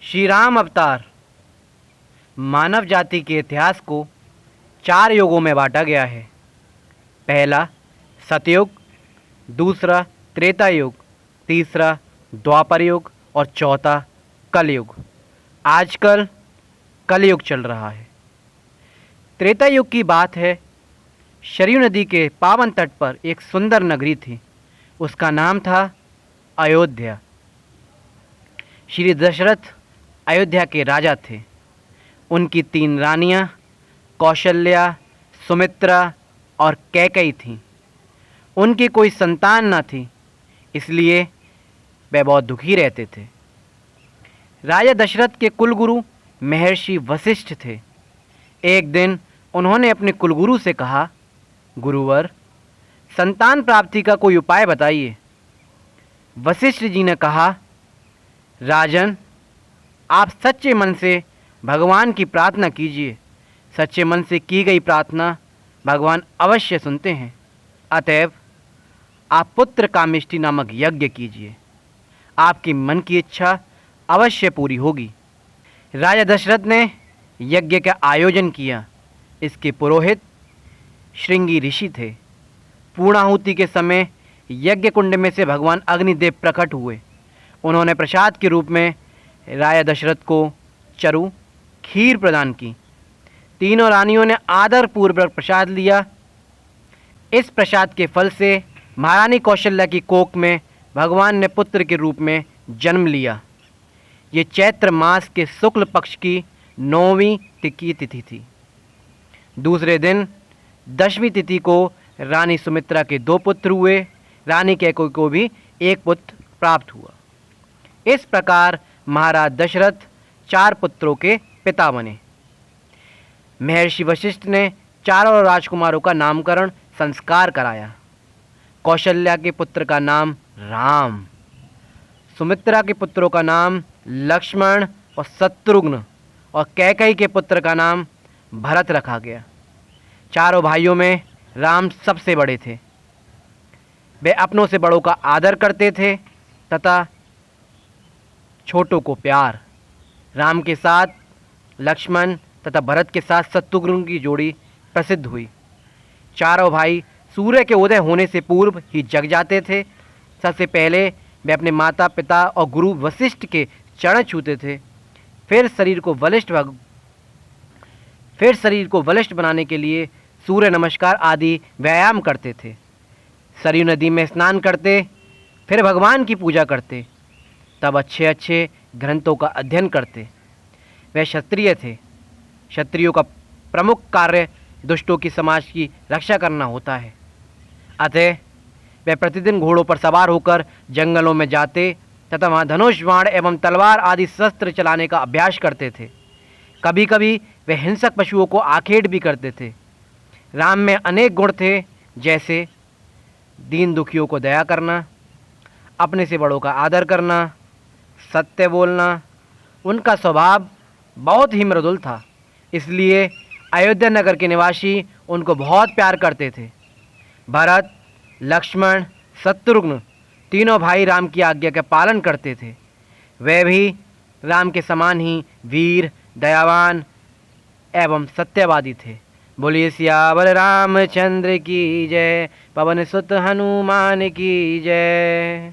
श्री राम अवतार मानव जाति के इतिहास को 4 युगों में बांटा गया है। पहला सतयुग, दूसरा त्रेता युग, तीसरा द्वापर युग और चौथा कलयुग। आजकल कलयुग चल रहा है। त्रेता युग की बात है। सरयू नदी के पावन तट पर एक सुंदर नगरी थी। उसका नाम था अयोध्या। श्री दशरथ अयोध्या के राजा थे। उनकी 3 रानियां कौशल्या, सुमित्रा और कैकई थीं। उनकी कोई संतान न थी, इसलिए वे बहुत दुखी रहते थे। राजा दशरथ के कुलगुरु महर्षि वशिष्ठ थे। एक दिन उन्होंने अपने कुलगुरु से कहा, गुरुवर, संतान प्राप्ति का कोई उपाय बताइए। वशिष्ठ जी ने कहा, राजन, आप सच्चे मन से भगवान की प्रार्थना कीजिए। सच्चे मन से की गई प्रार्थना भगवान अवश्य सुनते हैं। अतएव आप पुत्र कामेष्टि नामक यज्ञ कीजिए। आपकी मन की इच्छा अवश्य पूरी होगी। राजा दशरथ ने यज्ञ का आयोजन किया। इसके पुरोहित श्रृंगी ऋषि थे। पूर्णाहुति के समय यज्ञ कुंड में से भगवान अग्निदेव प्रकट हुए। उन्होंने प्रसाद के रूप में राजा दशरथ को चरु खीर प्रदान की। तीनों रानियों ने आदरपूर्वक प्रसाद लिया। इस प्रसाद के फल से महारानी कौशल्या की कोख में भगवान ने पुत्र के रूप में जन्म लिया। ये चैत्र मास के शुक्ल पक्ष की 9वीं तिथि थी। दूसरे दिन 10वीं तिथि को रानी सुमित्रा के 2 पुत्र हुए। रानी कैकेयी को भी 1 पुत्र प्राप्त हुआ। इस प्रकार महाराज दशरथ 4 पुत्रों के पिता बने। महर्षि वशिष्ठ ने चारों राजकुमारों का नामकरण संस्कार कराया। कौशल्या के पुत्र का नाम राम, सुमित्रा के पुत्रों का नाम लक्ष्मण और शत्रुघ्न और कैकेयी के पुत्र का नाम भरत रखा गया। चारों भाइयों में राम सबसे बड़े थे। वे अपनों से बड़ों का आदर करते थे तथा छोटों को प्यार। राम के साथ लक्ष्मण तथा भरत के साथ शत्रुघ्न की जोड़ी प्रसिद्ध हुई। चारों भाई सूर्य के उदय होने से पूर्व ही जग जाते थे। सबसे पहले वे अपने माता पिता और गुरु वशिष्ठ के चरण छूते थे। फिर शरीर को बलिष्ठ बनाने के लिए सूर्य नमस्कार आदि व्यायाम करते थे। सरयू नदी में स्नान करते, फिर भगवान की पूजा करते, तब अच्छे ग्रंथों का अध्ययन करते। वे क्षत्रिय थे। क्षत्रियों का प्रमुख कार्य दुष्टों की समाज की रक्षा करना होता है। अतः वे प्रतिदिन घोड़ों पर सवार होकर जंगलों में जाते तथा वहाँ धनुष, बाण एवं तलवार आदि शस्त्र चलाने का अभ्यास करते थे। कभी कभी वे हिंसक पशुओं को आखेट भी करते थे। राम में अनेक गुण थे, जैसे दीन दुखियों को दया करना, अपने से बड़ों का आदर करना, सत्य बोलना। उनका स्वभाव बहुत ही मृदुल था, इसलिए अयोध्या नगर के निवासी उनको बहुत प्यार करते थे। भरत, लक्ष्मण, शत्रुघ्न तीनों भाई राम की आज्ञा का पालन करते थे। वे भी राम के समान ही वीर, दयावान एवं सत्यवादी थे। बोलिए सियावर रामचंद्र की जय, पवन सुत हनुमान की जय।